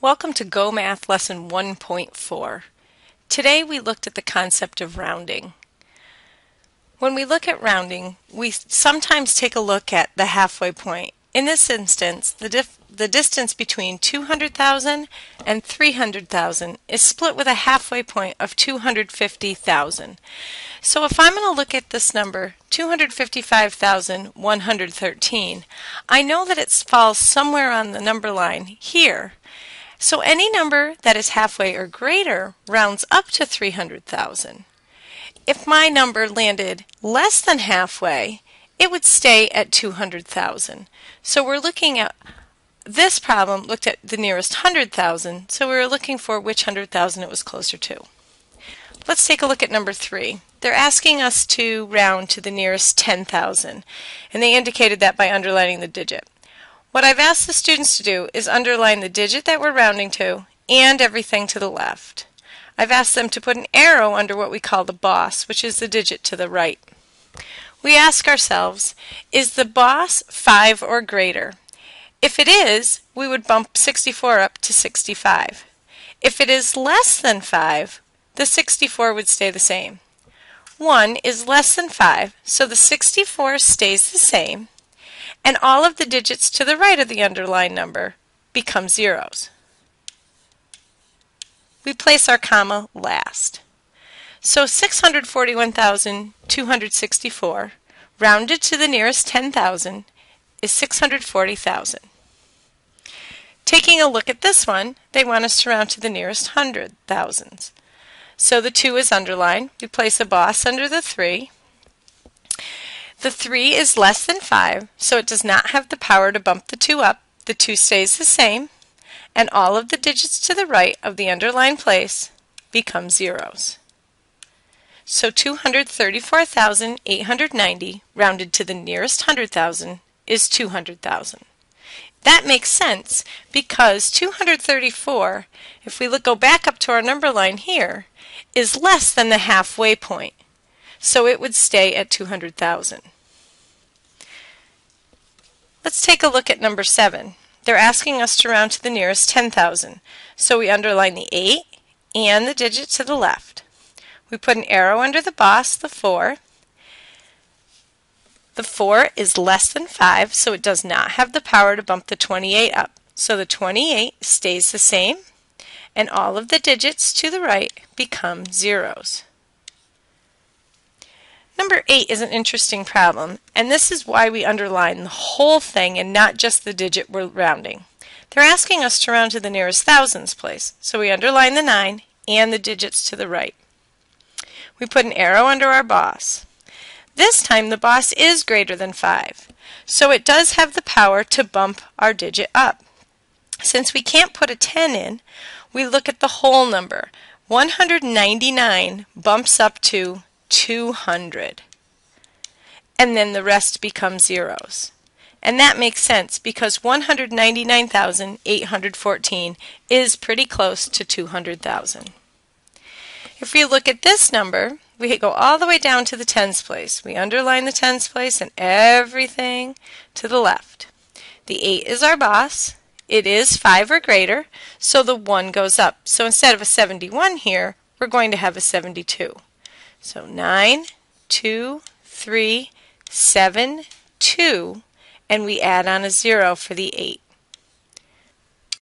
Welcome to Go Math Lesson 1.4. Today we looked at the concept of rounding. When we look at rounding, we sometimes take a look at the halfway point. In this instance, the distance between 200,000 and 300,000 is split with a halfway point of 250,000. So if I'm going to look at this number, 255,113, I know that it falls somewhere on the number line here. So any number that is halfway or greater rounds up to 300,000. If my number landed less than halfway, it would stay at 200,000. So we're looking at this problem, looked at the nearest 100,000, so we were looking for which 100,000 it was closer to. Let's take a look at number 3. They're asking us to round to the nearest 10,000, and they indicated that by underlining the digit. What I've asked the students to do is underline the digit that we're rounding to and everything to the left. I've asked them to put an arrow under what we call the boss, which is the digit to the right. We ask ourselves, is the boss 5 or greater? If it is, we would bump 64 up to 65. If it is less than 5, the 64 would stay the same. 1 is less than 5, so the 64 stays the same, and all of the digits to the right of the underlined number become zeros. We place our comma last. So 641,264 rounded to the nearest 10,000 is 640,000. Taking a look at this one, they want us to round to the nearest 100,000s. So the 2 is underlined. We place a boss under the 3. The 3 is less than 5, so it does not have the power to bump the 2 up. The 2 stays the same, and all of the digits to the right of the underlined place become zeros. So 234,890 rounded to the nearest 100,000 is 200,000. That makes sense because 234, if we go back up to our number line here, is less than the halfway point. So it would stay at 200,000. Let's take a look at number 7. They're asking us to round to the nearest 10,000. So we underline the 8 and the digit to the left. We put an arrow under the boss, the 4. The 4 is less than 5, so it does not have the power to bump the 28 up. So the 28 stays the same, and all of the digits to the right become zeros. Number 8 is an interesting problem, and this is why we underline the whole thing and not just the digit we're rounding. They're asking us to round to the nearest thousands place, so we underline the 9 and the digits to the right. We put an arrow under our boss. This time the boss is greater than 5, so it does have the power to bump our digit up. Since we can't put a 10 in, we look at the whole number. 199 bumps up to 200, and then the rest becomes zeros. And that makes sense because 199,814 is pretty close to 200,000. If we look at this number, we go all the way down to the tens place. We underline the tens place and everything to the left. The 8 is our boss. It is 5 or greater, so the 1 goes up. So instead of a 71 here, we're going to have a 72. So 9, 2, 3, 7, 2, and we add on a 0 for the 8.